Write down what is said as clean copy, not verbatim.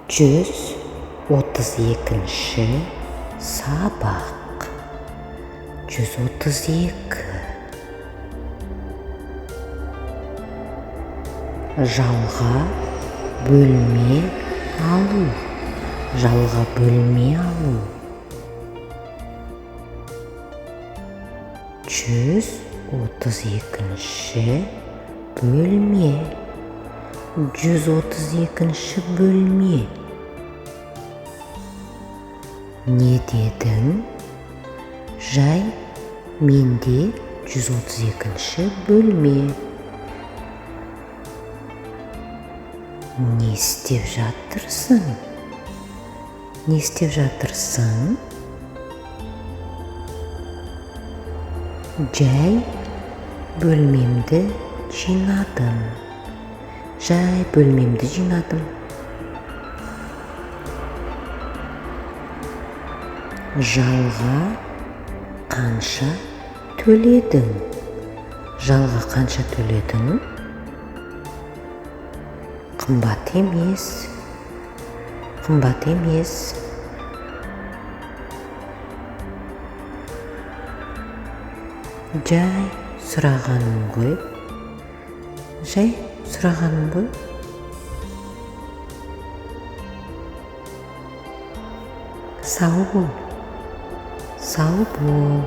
132-ші сабақ. 132. Жалға бөлме алу. Жалға бөлме алу. 132-ші бөлме. 132-ші бөлме. Не дедің? Жай, менде 132-ші бөлме. Не істеп жатырсың? Не істеп жатырсың? Жай, бөлмемді жинадым. Жай, бөлмемді жинадым. Жалға қанша төледің? Жалға қанша төледің? Қымбат емес. Қымбат емес. Жай сұрағаным ғой. Жай сұрағаным ғой. Сау бол. Сау бол.